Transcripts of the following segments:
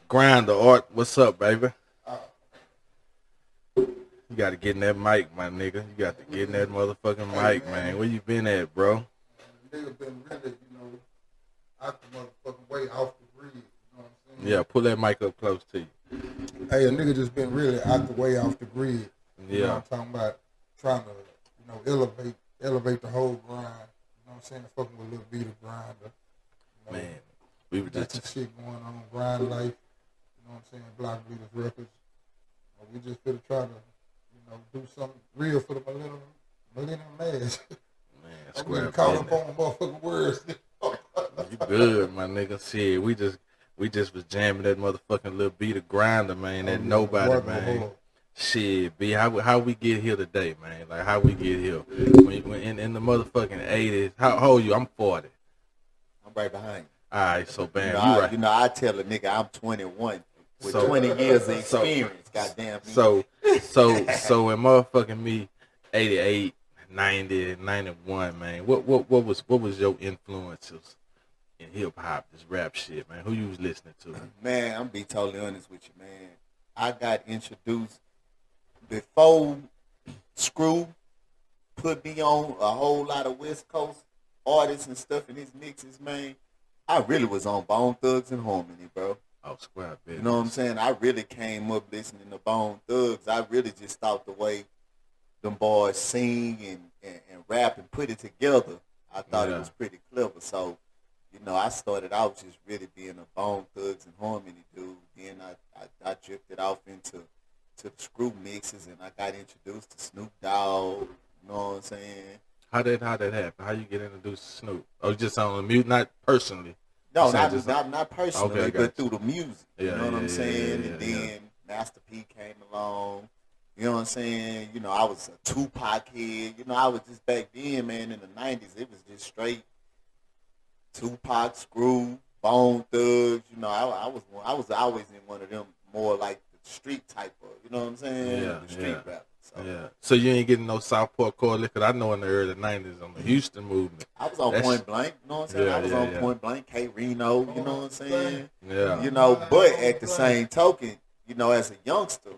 Grinder Art, what's up, baby? You got to get in that mic, my nigga. You got to get in that motherfucking mic, man. Where you been at, bro? Nigga been really, out the motherfucking way off the grid. You know what I'm saying? Yeah, pull that mic up close to you. Hey, a nigga just been really out the way off the grid. You know Yeah, what I'm talking about? Trying to, elevate the whole grind. You know what I'm saying? Fucking with Lil B the grinder. You know, man. We were got some just shit going on, grind life. You know what I'm saying? Blockbleeder records. We just finna try to, do something real for the millennium mass. man. I'm Square really caught business. up on motherfucking words. You good, my nigga? Shit, we just was jamming that motherfucking little beat of grinder, man. That nobody, man. Shit, B, how we get here today, man? Like how we get here? When in the motherfucking 80s. How old you? I'm 40. I'm right behind you. All right, so bam, I, you right. I tell a nigga I'm 21 with So- 20 years of experience. Goddamn me. So in motherfucking me, 88, 90, 91, man. What was your influences in hip hop, this rap shit, man? Who you was listening to? Man, I'm be totally honest with you, man. I got introduced before Screw put me on a whole lot of West Coast artists and stuff in his mixes, man. I really was on Bone Thugs and Harmony, bro. Oh, square business. You know what I'm saying? I really came up listening to Bone Thugs. I really just thought the way them boys sing and rap and put it together, I thought it was pretty clever. So, I started out just really being a Bone Thugs and Harmony dude. Then I drifted off into the Screw mixes, and I got introduced to Snoop Dogg. You know what I'm saying? How did happen? How you get introduced to Snoop? Oh, just on the mute, not personally. No, Saying not personally, Okay, but gotcha. through the music. You know what I'm saying? And then Master P came along. You know what I'm saying? I was a Tupac head. I was just back then, man, in the 90s, it was just straight Tupac, Screw, Bone Thugs. I was always in one of them more like the street type of, you know what I'm saying? The street rap. So. Yeah. So you ain't getting no Southport core liquor. I know in the early 90s on the Houston movement. I was on Point Blank, you know what I'm saying? I was on Point Blank, K Reno, you know what I'm saying? Yeah. But at the same token, as a youngster,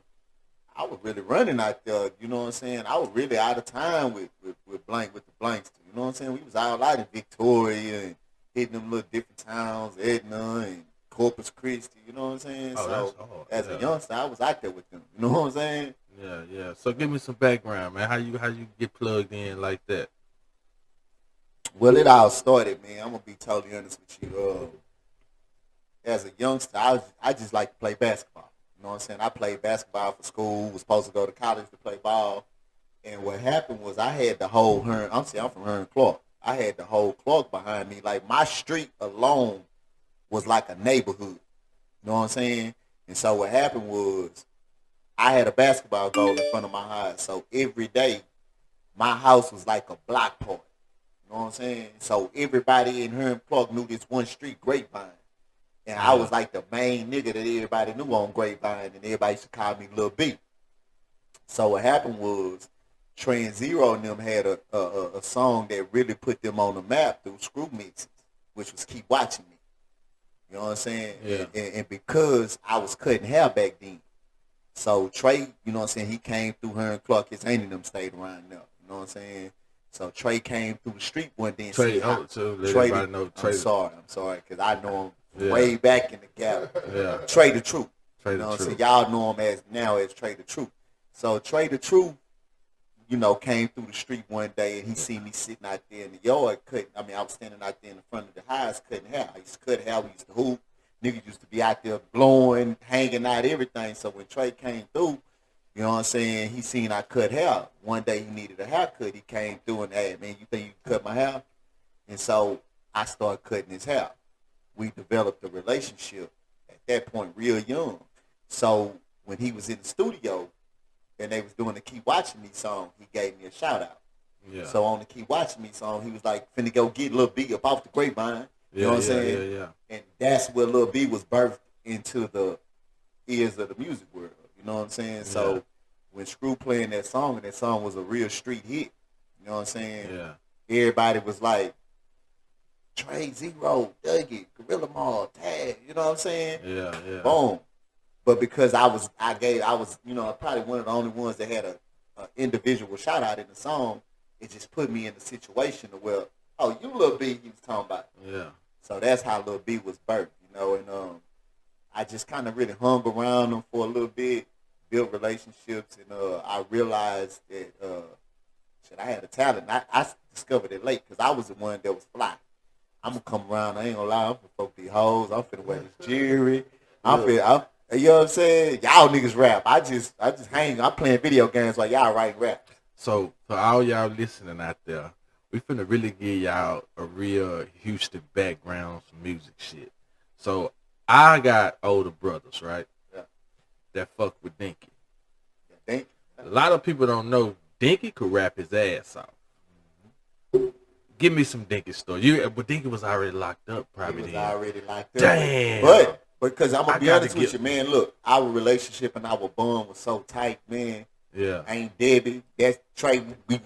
I was really running out there, you know what I'm saying? I was really out of time with the Blankster, you know what I'm saying? We was all out in Victoria and hitting them little different towns, Edna and Corpus Christi, you know what I'm saying? As a youngster, I was out there with them, you know what I'm saying? Yeah. So give me some background, man. How you get plugged in like that? Well, it all started, man. I'm gonna be totally honest with you. As a youngster, I just like to play basketball. You know what I'm saying? I played basketball for school. Was supposed to go to college to play ball. And what happened was I had the whole Hearn. I'm from Hearn Clark. I had the whole Clark behind me. Like my street alone was like a neighborhood. You know what I'm saying? And so what happened was I had a basketball goal in front of my house. So every day, my house was like a block party. You know what I'm saying? So everybody in Hearn Clark knew this one street, Grapevine. And I was like the main nigga that everybody knew on Grapevine, and everybody used to call me Lil B. So what happened was Trans Zero and them had a song that really put them on the map through Screw mixes, which was Keep Watching Me. You know what I'm saying? Yeah. And because I was cutting hair back then, so Trey, you know what I'm saying, he came through Hearn Clark. His ain't them stayed around there. You know what I'm saying? So Trey came through the street one day and Trey, said, Trey, know Trey. I'm sorry, because I know him way back in the gap. Yeah. Trey the Truth. Trey You know the what I'm saying? Truth. Y'all know him as Trey the Truth. So Trey the Truth, came through the street one day and he seen me sitting out there in the yard I was standing out there in the front of the house cutting hair. I used to cut hair, we used to hoop. Niggas used to be out there blowing, hanging out, everything. So when Trey came through, you know what I'm saying, he seen I cut hair. One day he needed a haircut. He came through and, hey, man, you think you can cut my hair? And so I started cutting his hair. We developed a relationship at that point real young. So when he was in the studio and they was doing the Keep Watching Me song, he gave me a shout out. Yeah. So on the Keep Watching Me song, he was like, finna go get Lil B up off the Grapevine. You know what I'm saying? Yeah. And that's where Lil B was birthed into the ears of the music world. You know what I'm saying? So when Screw playing that song, and that song was a real street hit, you know what I'm saying? Yeah. Everybody was like, Trey, Zero, Dougie, Gorilla Mall, Tag, you know what I'm saying? Yeah, yeah. Boom. But because I was, you know, probably one of the only ones that had a individual shout out in the song, it just put me in the situation where, oh, you Lil B he was talking about. Yeah. So that's how Lil B was birthed, you know, and I just kind of really hung around him for a little bit, built relationships, and I realized that I had a talent. I discovered it late because I was the one that was fly. I'm gonna come around. I ain't gonna lie. I'm finna fuck these hoes. I'm finna wear this jewelry. You know what I'm saying? Y'all niggas rap. I just hang. I'm playing video games while y'all writing rap. So for all y'all listening out there, we finna really give y'all a real Houston background for music shit. So I got older brothers, right? Yeah. That fuck with Dinky. Yeah, Dinky. A lot of people don't know Dinky could rap his ass off. Give me some Dinky story. But Dinky was already locked up, probably. He was already locked up. Damn. But because I'm gonna be honest with you, man. Look, our relationship and our bond was so tight, man. Yeah. I ain't Debbie. That's Trey. We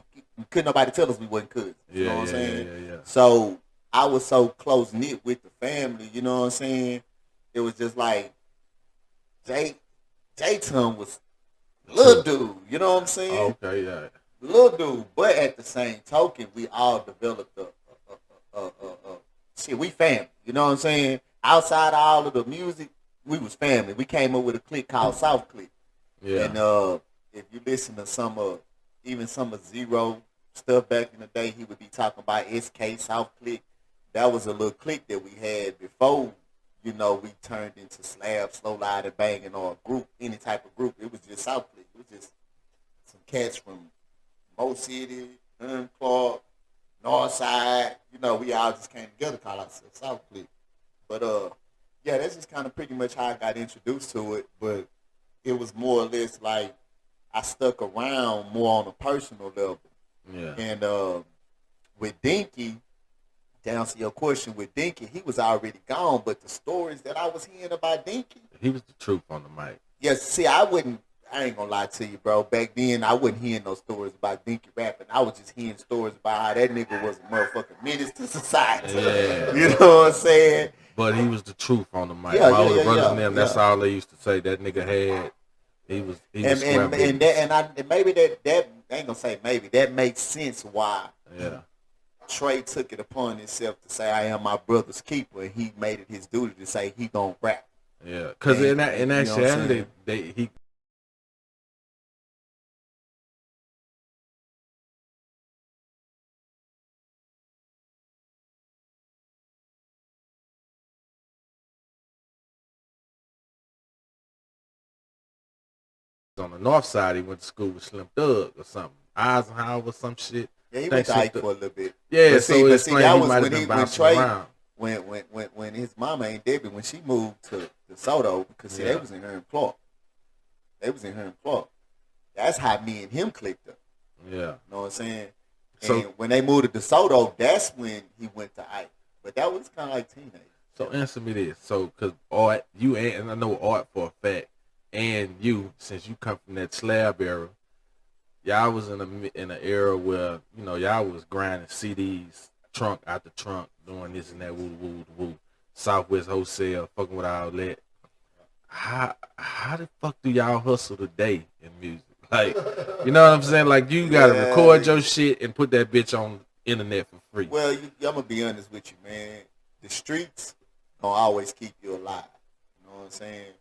couldn't nobody tell us we wasn't cousins. You know what I'm saying? Yeah. So I was so close knit with the family. You know what I'm saying? It was just like J-Ton was little dude. You know what I'm saying? Okay, yeah. Little dude, but at the same token, we all developed shit. We family, you know what I'm saying? Outside of all of the music, we was family. We came up with a clique called South Clique. Yeah. And if you listen to some of Zero stuff back in the day, he would be talking about SK South Clique. That was a little clique that we had before, you know, we turned into Slab, Slow Ride, and Banging, or a group, any type of group. It was just South Clique. It was just some cats from Mo City, Clark, Northside, you know, we all just came together, call ourselves South Clique. But yeah, that's just kind of pretty much how I got introduced to it. But it was more or less like I stuck around more on a personal level. Yeah. And with Dinky, to answer your question, with Dinky, he was already gone. But the stories that I was hearing about Dinky, he was the truth on the mic. Yes, see, I ain't gonna lie to you, bro. Back then, I wasn't hearing no stories about Dinky rapping. I was just hearing stories about how that nigga was a motherfucking menace to society. Yeah. You know what I'm saying? But he was the truth on the mic. Yeah, My older yeah, brothers yeah, and them, that's all they used to say. That nigga had, he was and maybe that I ain't gonna say maybe that makes sense why. Yeah. Trey took it upon himself to say, "I am my brother's keeper," and he made it his duty to say he gonna rap. Yeah, because in actuality, he. On the north side, he went to school with Slim Thug or something, Eisenhower or some shit. Yeah, he went to Ike for a little bit. Yeah, but so but that was when Trey, around. when his mama ain't Debbie, when she moved to DeSoto, because they was in her in Clark. They was in her in Clark. That's how me and him clicked up. Yeah. You know what I'm saying? So and when they moved to DeSoto, that's when he went to Ike. But that was kind of like teenage. So answer me this. So, because Art, you and I know Art for a fact, and you, since you come from that slab era, y'all was in an era where, you know, y'all was grinding CDs, trunk after trunk, doing this and that, woo. Southwest Wholesale, fucking with all that. How the fuck do y'all hustle today in music? Like, you know what I'm saying? Like, you gotta record your shit and put that bitch on internet for free. Well, I'm gonna be honest with you, man. The streets gonna always keep you alive. You know what I'm saying?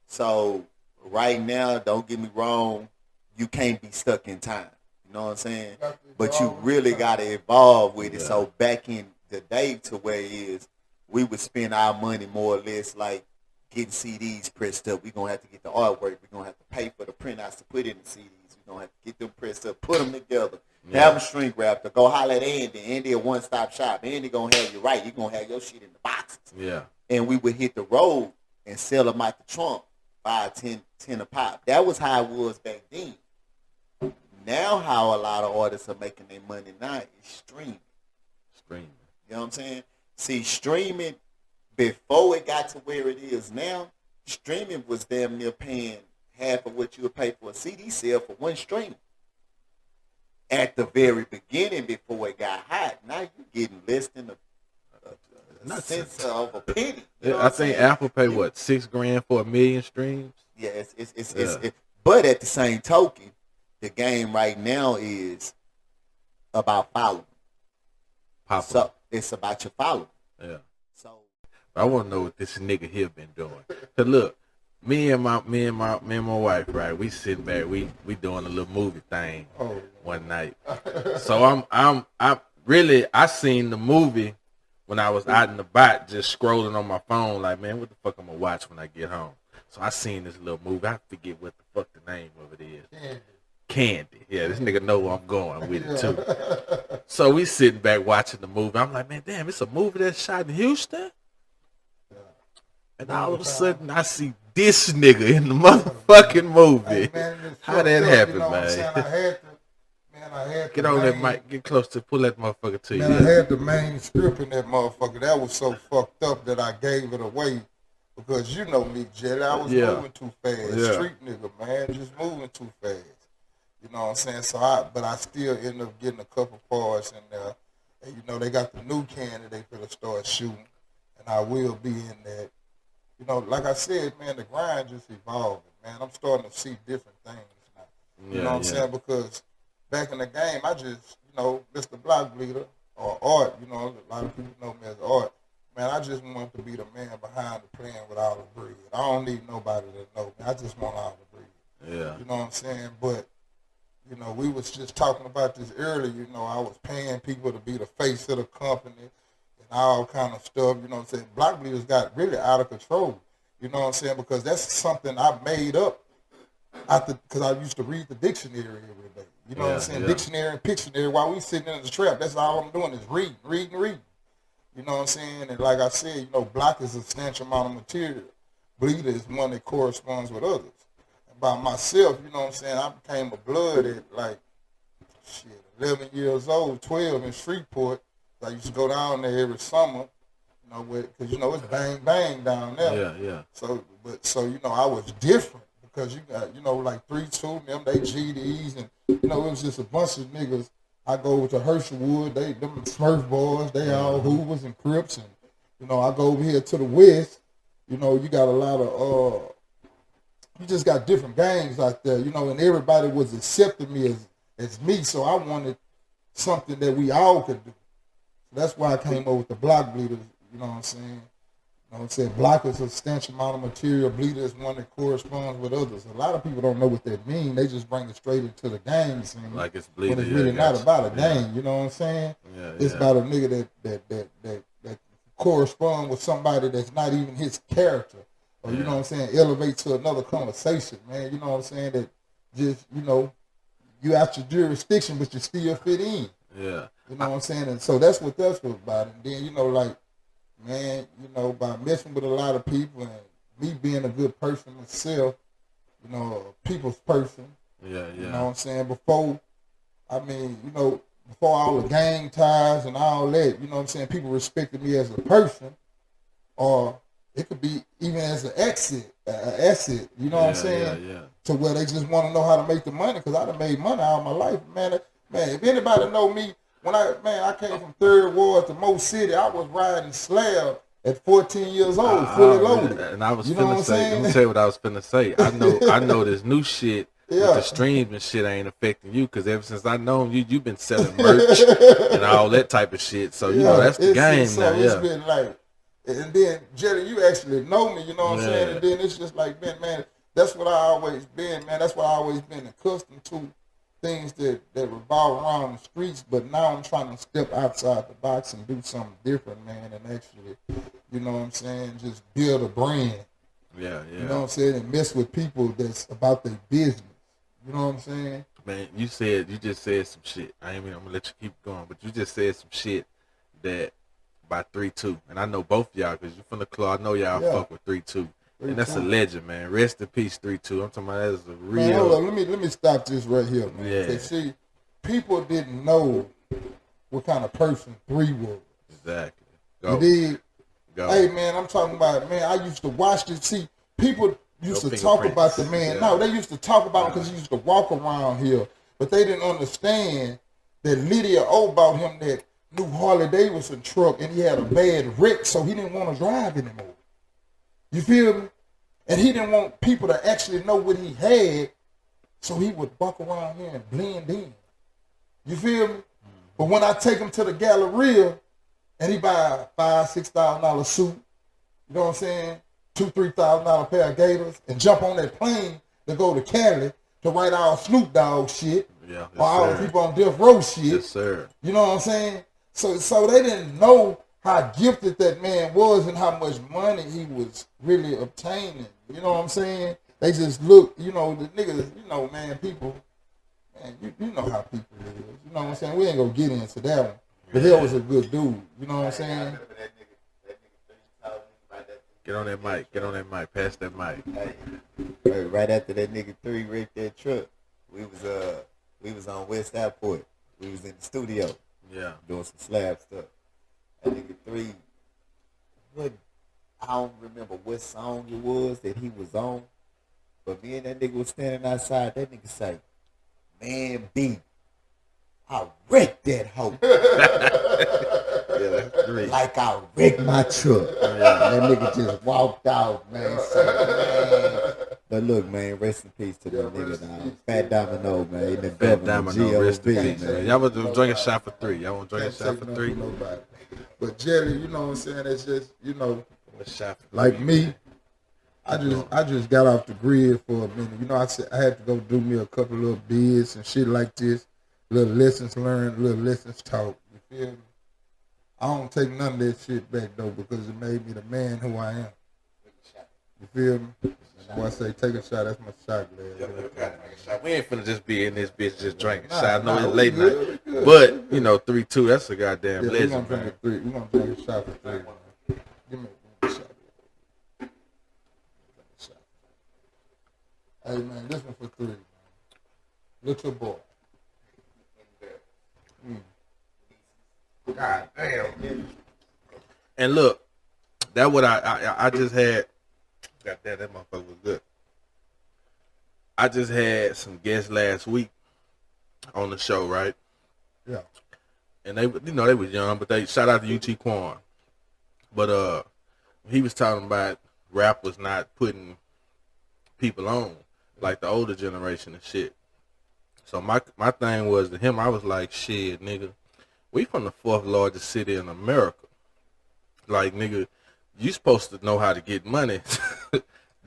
So right now, don't get me wrong, you can't be stuck in time. You know what I'm saying? But you really gotta evolve with it. So back in the day, to where it is, we would spend our money more or less like getting CDs pressed up. We're going to have to get the artwork. We're going to have to pay for the printouts to put in the CDs. We're going to have to get them pressed up, put them together, have them shrink wrapped, or go holler at Andy. Andy a one-stop shop. Andy going to have you right. You're going to have your shit in the boxes. Yeah. And we would hit the road and sell them out the trunk, 5, 10 a pop. That was how it was back then. Now how a lot of artists are making their money now is streaming. You know what I'm saying? See, streaming, before it got to where it is now, streaming was damn near paying half of what you would pay for a CD sale for one stream. At the very beginning, before it got hot, now you're getting less than a sense of a penny. I think Apple pay what, $6 grand for 1 million streams. Yeah, but at the same token, the game right now is about following. So it's about your following. Yeah. So I want to know what this nigga here been doing. Cause look, me and my wife, right? We sitting back, we doing a little movie thing one night. So I seen the movie when I was out in the back, just scrolling on my phone, like, man, what the fuck I'm gonna watch when I get home? So I seen this little movie. I forget what the fuck the name of it is. Candy. Yeah, this nigga know where I'm going with it too. So we sitting back watching the movie. I'm like, man, damn, it's a movie that's shot in Houston. And all of a sudden, I see this nigga in the motherfucking movie. Hey, man, how that happened, man? I had get on that mic, get close to pull that motherfucker to you. Man, I had the main script in that motherfucker. That was so fucked up that I gave it away. Because you know me, Jelly, I was moving too fast. Street nigga, man, just moving too fast. You know what I'm saying? So but I still end up getting a couple parts in there. And you know, they got the new candidate for to start shooting. And I will be in that. You know, like I said, man, the grind just evolving, man. I'm starting to see different things now. You know what I'm saying? Because back in the game, I just, you know, Mr. Blockbleeder or Art, you know, a lot of people know me as Art. Man, I just want to be the man behind the playing with all the bread. I don't need nobody to know me. I just want all the bread. Yeah. You know what I'm saying? But, you know, we was just talking about this earlier. You know, I was paying people to be the face of the company and all kind of stuff. You know what I'm saying? Blockbleeders got really out of control. You know what I'm saying? Because that's something I made up because I used to read the dictionary every day. You know what I'm saying? Dictionary and Pictionary. While we sitting in the trap, that's all I'm doing is reading. You know what I'm saying? And like I said, you know, block is a substantial amount of material. Bleeder is one that corresponds with others. And by myself, you know what I'm saying, I became a blood at like, 11 years old, 12 in Shreveport. I used to go down there every summer, you know, because, you know, it's bang, bang down there. Yeah. So, you know, I was different because you got, you know, like 3-2, them, they GDs, and, you know, it was just a bunch of niggas. I go over to Herschelwood, them Smurf boys, they all Hoovers and Crips, and, you know, I go over here to the West, you know, you got a lot of, you just got different gangs out there, you know, and everybody was accepting me as me, so I wanted something that we all could do. So that's why I came over with the Blockbleeders, you know what I'm saying? You know what I'm saying? Block is a substantial amount of material. Bleeder is one that corresponds with others. A lot of people don't know what that means. They just bring it straight into the game. Like it's Bleeder. When it's really not about a game. You know what I'm saying? It's about a nigga that corresponds with somebody that's not even his character. Or, you know what I'm saying, elevate to another conversation, man. You know what I'm saying? That just, you know, you out your jurisdiction, but you still fit in. Yeah. You know what I'm saying? And so that's what that's about. And then, you know, like, man, you know, by messing with a lot of people and me being a good person myself, you know, a people's person. Yeah. You know what I'm saying? Before all the gang ties and all that, you know what I'm saying, people respected me as a person, or it could be even as an asset, you know what I'm saying? Yeah. To where they just want to know how to make the money, because I done made money all my life, man. Man, if anybody know me, when I came from 3rd Ward to Mo City, I was riding slab at 14 years old, fully loaded. And I was finna say, let me tell you what I was finna say. I know this new shit with the streams and shit ain't affecting you, because ever since I known you, you've been selling merch and all that type of shit. So, you know, that's the game now. It's been like, and then, Jerry, you actually know me, you know what I'm saying? And then it's just like, man, that's what I always been, man. That's what I always been accustomed to. Things that revolve around the streets, but now I'm trying to step outside the box and do something different, man, and actually, you know what I'm saying, just build a brand. Yeah. You know what I'm saying, and mess with people that's about their business. You know what I'm saying? Man, you just said some shit. I'm gonna let you keep going, but you just said some shit that by 3-2, and I know both of y'all, because you from the club. I know y'all fuck with 3-2. And that's a legend, man. Rest in peace, 3-2. I'm talking about that is a real. Man, hold on. Let me stop this right here, man. Yeah. See, people didn't know what kind of person 3 was. Exactly. You dig? Go. Hey, man, I'm talking about, man, I used to watch this. See, people used to talk about the man. Yeah. No, they used to talk about him because he used to walk around here. But they didn't understand that Lydia O bought him that new Harley Davidson truck and he had a bad wreck, so he didn't want to drive anymore. You feel me? And he didn't want people to actually know what he had, so he would walk around here and blend in. You feel me? But when I take him to the Galleria and he buy a $5,000-$6,000 suit, you know what I'm saying? $2,000-$3,000 pair of gators and jump on that plane to go to Cali to write our Snoop Dogg shit. Yeah, or all the people on Death Row shit. Yes, sir. You know what I'm saying? So they didn't know how gifted that man was and how much money he was really obtaining. You know what I'm saying? They just look, you know, the niggas, you know, man, people, man, you know how people live. You know what I'm saying? We ain't gonna get into that one. But he was a good dude. You know what I'm saying? Get on that mic. Get on that mic. Pass that mic. Hey, right after that nigga 3 wrecked that truck, we was on West Airport. We was in the studio. Yeah. Doing some slab stuff. That nigga 3, I don't remember what song it was that he was on, but me and that nigga was standing outside. That nigga say, "Man, B, I wrecked that hoe." Yeah, that's 3. Like I wrecked my truck. Yeah. That nigga just walked out, man. Man. But look, man, rest in peace to that nigga now. Fat Domino, man. The Fat governor, Domino, rest in G.O.B., peace, man. Y'all want to drink a shot for 3? Y'all want to drink a shot for 3? Nobody. But Jelly, you know what I'm saying? It's just, you know, A shot for like 3. me, I just got off the grid for a minute. You know, I said I had to go do me a couple of little bids and shit like this, little lessons learned, little lessons taught. You feel me? I don't take none of that shit back though because it made me the man who I am. You feel me? Boy, I say take a shot. That's my shot glass. We ain't finna just be in this bitch just drinking shot. I know it's late night, but you know 3-2. That's a goddamn legend, man. We're gonna drink a shot for 3. Man. Give me a shot. Hey man, this one for 3. Man. Little boy. God damn. And look, that what I just had. God damn, that motherfucker was good. I just had some guests last week on the show, right? Yeah. And they, you know, they was young, but they shout out to UT Quan. But he was talking about rappers not putting people on like the older generation and shit. So my thing was to him, I was like, shit, nigga, we from the 4th largest city in America. Like, nigga, you supposed to know how to get money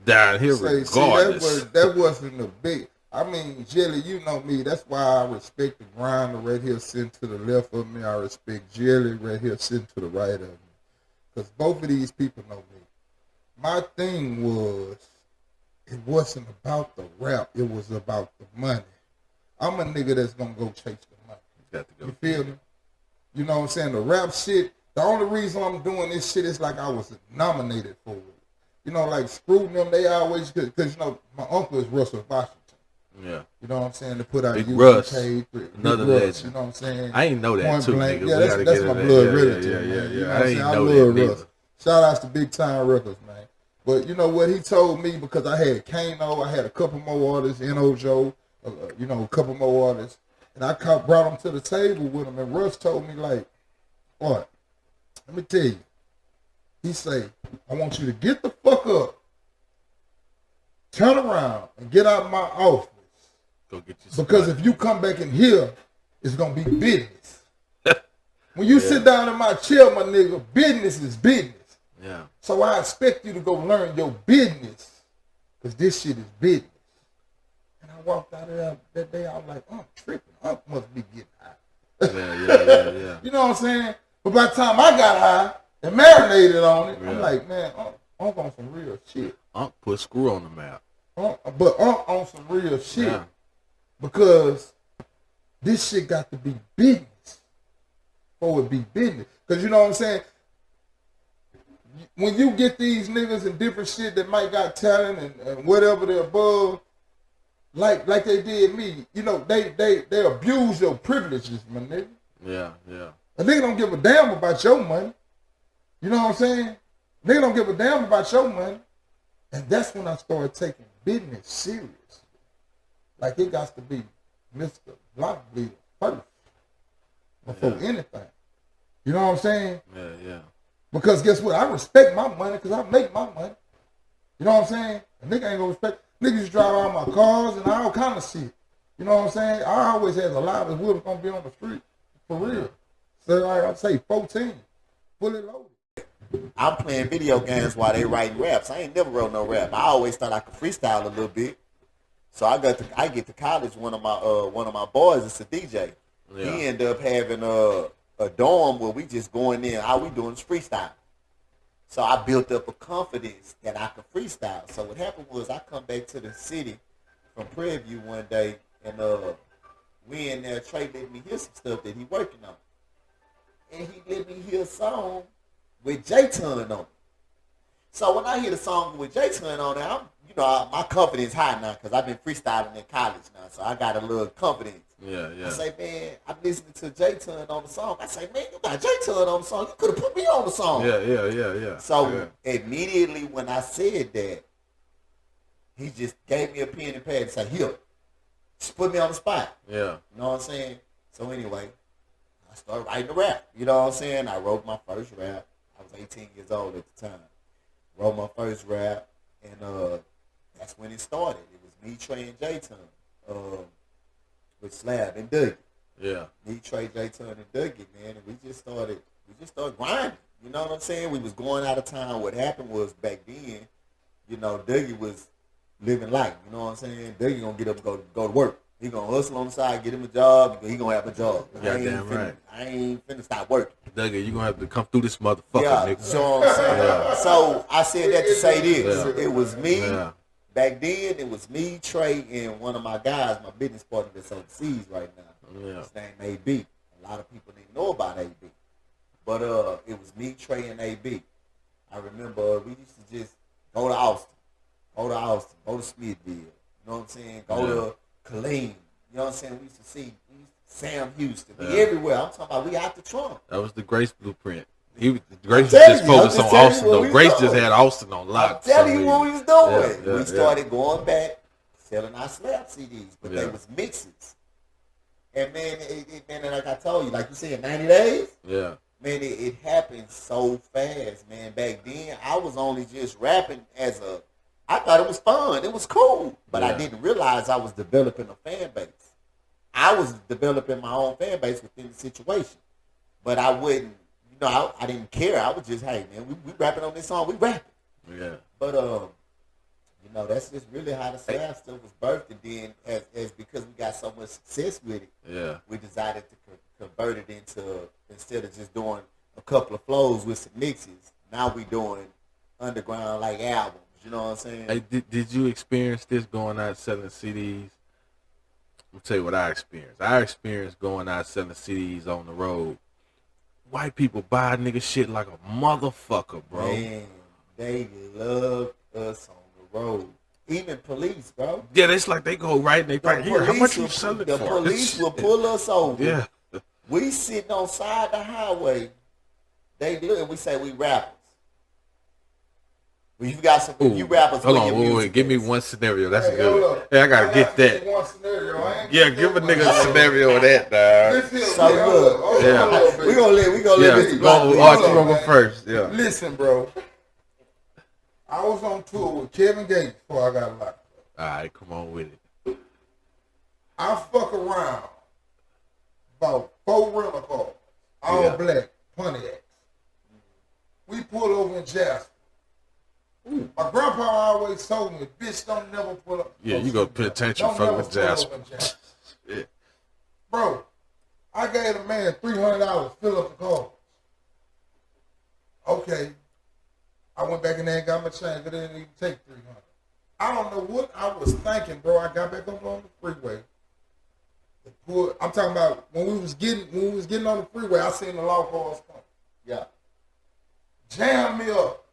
down here regardless. That wasn't a big. I mean, Jelly, you know me. That's why I respect the grinder right here sitting to the left of me. I respect Jelly right here sitting to the right of me. Because both of these people know me. My thing was, it wasn't about the rap. It was about the money. I'm a nigga that's going to go chase the money. Got to go. You feel me? You know what I'm saying? The rap shit, the only reason I'm doing this shit is like I was nominated for it. You know, like Screw them, they always, because, you know, my uncle is Russell Washington. Yeah. You know what I'm saying? To put out Big UK, Russ. Another legend. You know what I'm saying? I ain't know that Point too, blank. nigga. Yeah, that's my blood relative, yeah, man. yeah. You know what I I'm ain't saying? I know love that Russ. neither. Shout outs to Big Time Records, man. But you know what he told me, because I had Kano, I had a couple more artists, N.O. Joe, you know, a couple more artists. And I brought them to the table with him, and Russ told me, like, what? Let me tell you. He say, I want you to get the fuck up, turn around, and get out of my office. Go get you because if you come back in here, it's going to be business. When you sit down in my chair, my nigga, business is business. Yeah. So I expect you to go learn your business, because this shit is business. And I walked out of there that day, I was like, I'm tripping. I must be getting high. Yeah. You know what I'm saying? But by the time I got high and marinated on it, I'm like, man, I'm on some real shit. Put Screw on the map. But I'm on some real shit. Because this shit got to be business. Or it be business. Because you know what I'm saying? When you get these niggas and different shit that might got talent and whatever they're above, like they did me, you know, they abuse your privileges, my nigga. Yeah. A nigga don't give a damn about your money. You know what I'm saying? Nigga don't give a damn about your money. And that's when I started taking business serious. Like it got to be Mr. Blockbleeder first before anything. You know what I'm saying? Yeah, yeah. Because guess what? I respect my money because I make my money. You know what I'm saying? A nigga ain't gonna respect. Niggas drive all my cars and all kind of shit. You know what I'm saying? I always had a lot of wheels gonna be on the street. For real. So like I say 14. Fully loaded. I'm playing video games while they writing raps. I ain't never wrote no rap. I always thought I could freestyle a little bit. So I get to college. One of my boys is a DJ. Yeah. He ended up having a dorm where we just going in. All we doing is freestyle. So I built up a confidence that I could freestyle. So what happened was I come back to the city from Prairie View one day, and we in there. Trey let me hear some stuff that he working on, and he let me hear a song with J-Ton on it. So when I hear the song with J-Ton on it, my confidence high now because I've been freestyling in college now, so I got a little confidence. Yeah, yeah. I say, man, I'm listening to J-Ton on the song. I say, man, you got J-Ton on the song. You could have put me on the song. Yeah. So immediately when I said that, he just gave me a pen and pad and said, here, just put me on the spot. Yeah. You know what I'm saying? So anyway, I started writing a rap. You know what I'm saying? I wrote my first rap. I was 18 years old at the time. Wrote my first rap, and that's when it started. It was me, Trey, and J-Ton. With Slab and Dougie. Yeah. Me, Trey, J-Ton, and Dougie, man, and we just started grinding. You know what I'm saying? We was going out of town. What happened was back then, Dougie was living life. You know what I'm saying? Dougie gonna get up and go to work. He gonna hustle on the side, get him a job. He gonna have a job. I ain't finna stop working. Dougie, you gonna have to come through this motherfucker, nigga. So what I'm saying. Yeah. So I said that to say this. Yeah. It was me. Yeah. Back then, it was me, Trey, and one of my guys, my business partner that's overseas right now. Yeah. His name AB. A lot of people didn't know about AB. But it was me, Trey, and AB. I remember we used to just go to Austin, go to Smithville. You know what I'm saying? Go to Killeen. You know what I'm saying? We used to see Sam Houston. We everywhere. I'm talking about we out the trunk. That was the Grace blueprint. Grace was just focused on Austin, though. Grace just had Austin on lock. I'm telling you what we was doing. We started going back, selling our Slab CDs, but they was mixes. And man, man, like I told you, like you said, 90 days. Yeah. Man, it happened so fast, man. Back then, I was only just rapping I thought it was fun. It was cool. But I didn't realize I was developing a fan base. I was developing my own fan base within the situation. But I wouldn't. I didn't care. I was just, hey, man, we rapping on this song. We rapping. Yeah. But, that's just really how the Slab stuff was birthed. And then as because we got so much success with it, we decided to convert it into, instead of just doing a couple of flows with some mixes, now we doing underground, like, albums. You know what I'm saying? Hey, did you experience this going out selling CDs? Let me tell you what I experienced. I experienced going out selling CDs on the road. White people buy nigga shit like a motherfucker, bro. Man, they love us on the road. Even police, bro. Yeah, it's like they go right and they fight here. How much you selling the for? The police will pull us over. Yeah. We sitting on side the highway. They look and we say we rappers. Well, you got some. You rappers. Hold on, wait. Give me one scenario. That's good. Hey, I gotta get that. One scenario. Yeah, give a nigga a scenario of that, dog. So look, yeah, we gonna let Mr. Blockbleeder. Oh, you gonna go first? Yeah. Listen, bro. I was on tour with Kevin Gates before I got locked up. All right, come on with it. I fuck around about 4 rental cars, all black Pontiacs. We pull over in Jasper. My grandpa always told me, bitch, don't never pull up. Yeah, you go pay attention, fuck with Jasper. Yeah. Bro, I gave the man $300 fill up the car. Okay. I went back in there and got my change, but it didn't even take $300. I don't know what I was thinking, bro. I got back up on the freeway. I'm talking about when we was getting on the freeway, I seen the law cars come. Yeah. Jam me up.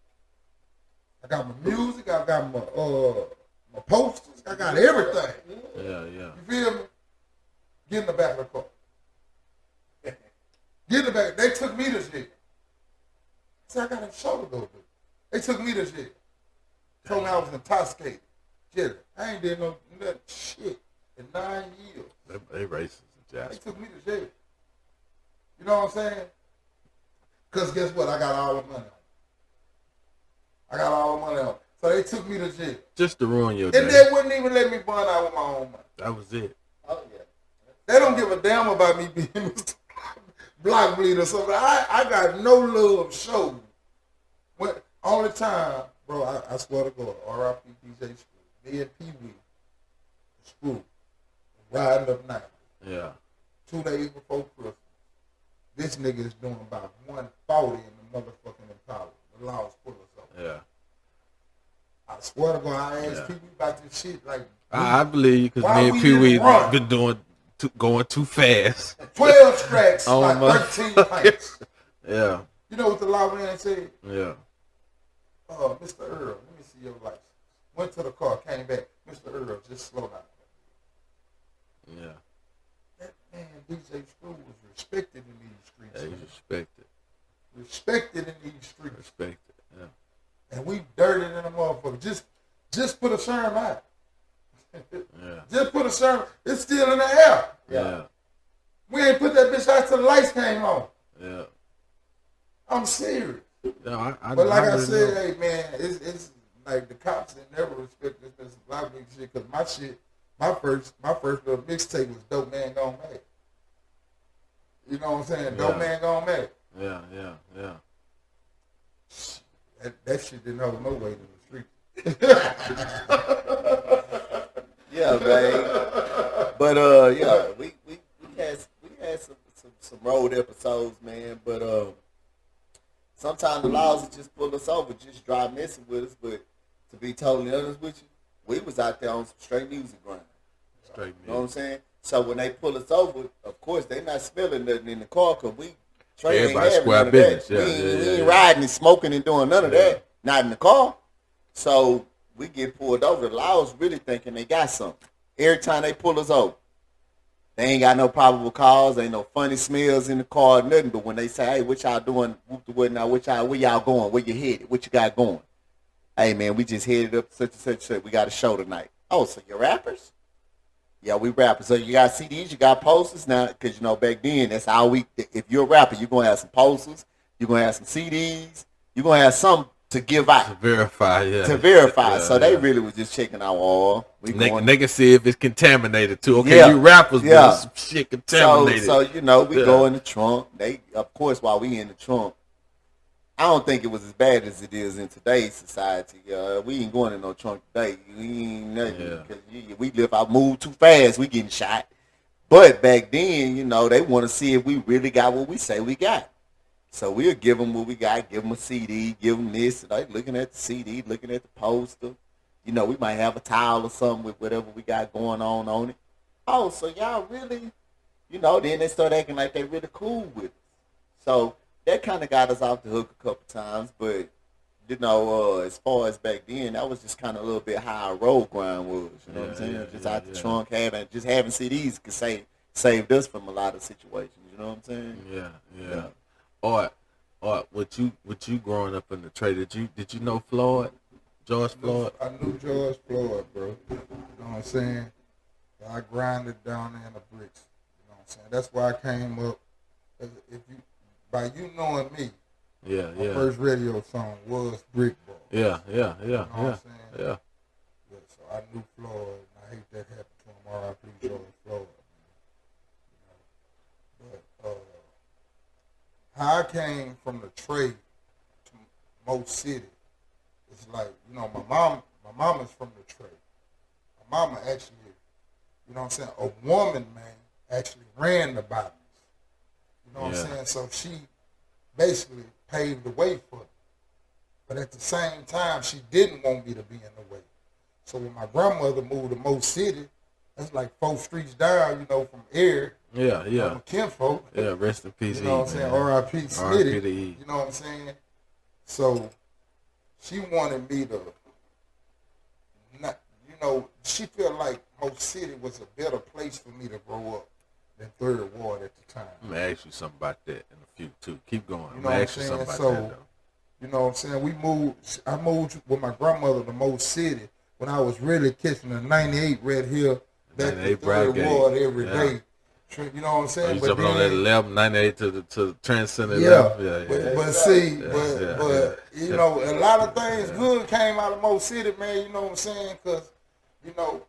I got my music, I got my posters, I got everything. Yeah. You feel me? Get in the back of the car. Get in the back. They took me to shit. I said, I got a show to go to. They took me to shit. Told me I was intoxicated. Shit, I ain't did no shit in 9 years. They racist in Jasper. They took me to jail. You know what I'm saying? Because guess what? I got all the money on. So they took me to jail. Just to ruin your day. And they wouldn't even let me burn out with my own money. That was it. Oh, yeah. They don't give a damn about me being Mr. Blockbleeder or something. I got no love shown. Only time, bro, I swear to God, R.I.P. DJ Screw, me and Pee Wee, Screw, riding up 90. Yeah. 2 days before Christmas. This nigga is doing about 140 in the motherfucking Impala. The laws pull us up. Yeah. I swear to God, I asked Pee Wee about this shit. Like, I believe you, because me and Pee Wee been going too fast. 12 strikes, like 13 pints. Yeah. You know what the law man said? Yeah. Mr. Earl, let me see your license. Went to the car, came back. Mr. Earl, just slow down. Yeah. That man, DJ Screw, was respected in these streets. Yeah, he's respected. Respected in these streets. Respected, yeah. And we dirty in the motherfucker. Just put a serum out. Yeah. Just put a serum. It's still in the air. Yeah. We ain't put that bitch out till the lights came on. Yeah. I'm serious. No, but like I said, hey man, it's like the cops ain't never respect this Blockbleeder shit, because my first little mixtape was Dope Man Gone Mad. You know what I'm saying? Yeah. Dope Man Gone Mad. Yeah. That shit didn't hold no weight in the street. Yeah, man. But yeah, we had some road episodes, man. But sometimes the laws will just pull us over, just drive messing with us. But to be totally honest with you, we was out there on some straight music grind. You know what I'm saying? So when they pull us over, of course they not smelling nothing in the car, because we ain't having none of that. We ain't riding and smoking and doing none of that. Not in the car. So we get pulled over. The laws really thinking they got something. Every time they pull us over, they ain't got no probable cause, ain't no funny smells in the car, nothing. But when they say, hey, what y'all doing? Where y'all going? Where you headed? What you got going? Hey, man, we just headed up such and such. We got a show tonight. Oh, so you're rappers? Yeah, we rappers. So you got CDs, you got posters now, because, you know, back then, that's how if you're a rapper, you're going to have some posters, you're going to have some CDs, you're going to have something to give out. To verify, yeah. Yeah, so they really was just checking our wall. They can see if it's contaminated too. Okay, you rappers, but some shit contaminated. So you know, we go in the trunk. They, of course, while we in the trunk, I don't think it was as bad as it is in today's society. We ain't going in no trunk today. We ain't nothing, because we live out, move too fast, we getting shot. But back then, you know, they want to see if we really got what we say we got. So we'll give them what we got, give them a CD, give them this. And they looking at the CD, looking at the poster. You know, we might have a towel or something with whatever we got going on it. Oh, so y'all really, you know, then they start acting like they really cool with us. So that kind of got us off the hook a couple times. But, you know, as far as back then, that was just kind of a little bit how our road grind was. You know what I'm saying? Just out the trunk, having CDs could saved us from a lot of situations. You know what I'm saying? Yeah. Or with you growing up in the trade, did you know Floyd? George Floyd? I knew George Floyd, bro. You know what I'm saying? I grinded down there in the bricks. You know what I'm saying? That's why I came up. By you knowing me, my first radio song was Brick Ball. Yeah. You know what I'm saying? Yeah. So I knew Floyd, and I hate that happened to him. R.I.P. George Floyd. But how I came from the trade to Mo City, it's like, you know, my mom is from the trade. My mama actually, you know what I'm saying, a woman, man, actually ran the bottoms. You know what I'm saying? So she basically paved the way for me. But at the same time, she didn't want me to be in the way. So when my grandmother moved to Mo City, that's like 4 streets down, you know, from Air. Yeah. I'm a kinfolk. Yeah, rest in peace. You know what I'm saying? R.I.P. Smitty. You know what I'm saying? So she wanted me to not, you know, she felt like Mo City was a better place for me to grow up than Third Ward at the time. I'm going to ask you something about that in a few, too. Keep going. You know what I'm saying? So, you know what I'm saying? I moved with my grandmother to Mo City when I was really catching a 98 Red Hill back to Third Ward every day. You know what I'm saying? You jumping on that 11, 98 to the Trend Center. Yeah, 11. But see, you know, a lot of things good came out of Mo City, man. You know what I'm saying? Because, you know,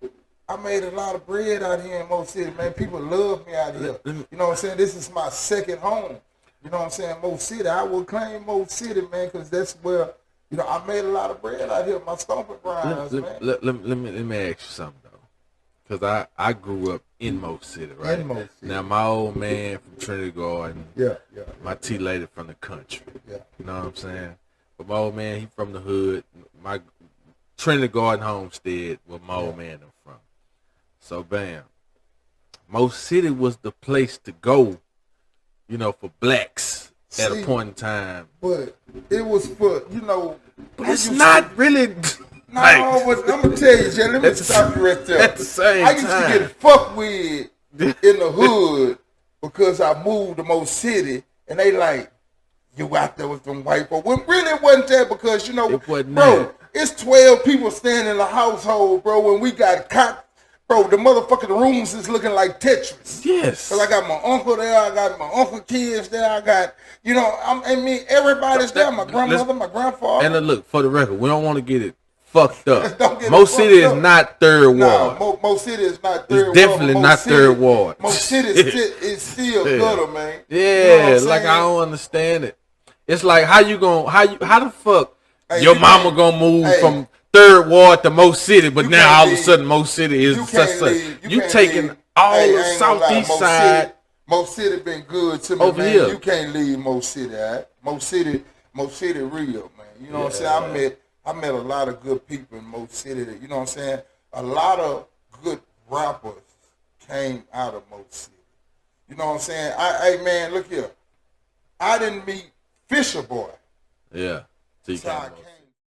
I made a lot of bread out here in Mo City, man. People love me out here. You know what I'm saying? This is my second home. You know what I'm saying? Mo City. I would claim Mo City, man, because that's where, you know, I made a lot of bread out here. My stomping grounds, man. Let me ask you something, though. Because I grew up in Mo City, right? In Mo City. Now, my old man from Trinity Garden. Yeah. My T-lady from the country. Yeah. You know what I'm saying? But my old man, he from the hood. My Trinity Garden homestead where my old man is from. So, bam. Mo City was the place to go, you know, for blacks at a point in time. But it was for, you know. But it's not really... No, I'm gonna tell you, Jay. Let me stop you right there. At the same I used time. to get fucked with in the hood because I moved to Mo City, and they like, you out there with them white folks. When really it wasn't that because, you know, bro, it's 12 people staying in the household, bro, and we got cock. Bro, the motherfucking rooms is looking like Tetris. Yes. Cause I got my uncle there, I got my uncle kids there, I got, you know, I mean, everybody's there. My grandmother, my grandfather. And look, for the record, we don't want to get it fucked up. Mo City is not third ward. Mo City is not third ward. It's definitely not third ward. Mo City is still gutter, man. Yeah, you know like I don't understand it. It's like how the fuck your mama gonna move from third ward to Mo City, but now all of a sudden Mo City is such. You taking all the southeast side. Mo City been good to me, over man. Here. You can't leave Mo City, right? Mo City real, man. You know what I'm saying? I met a lot of good people in Mo City. You know what I'm saying? A lot of good rappers came out of Mo City. You know what I'm saying? Hey, man, look here. I didn't meet Fisher Boy. Yeah. So I came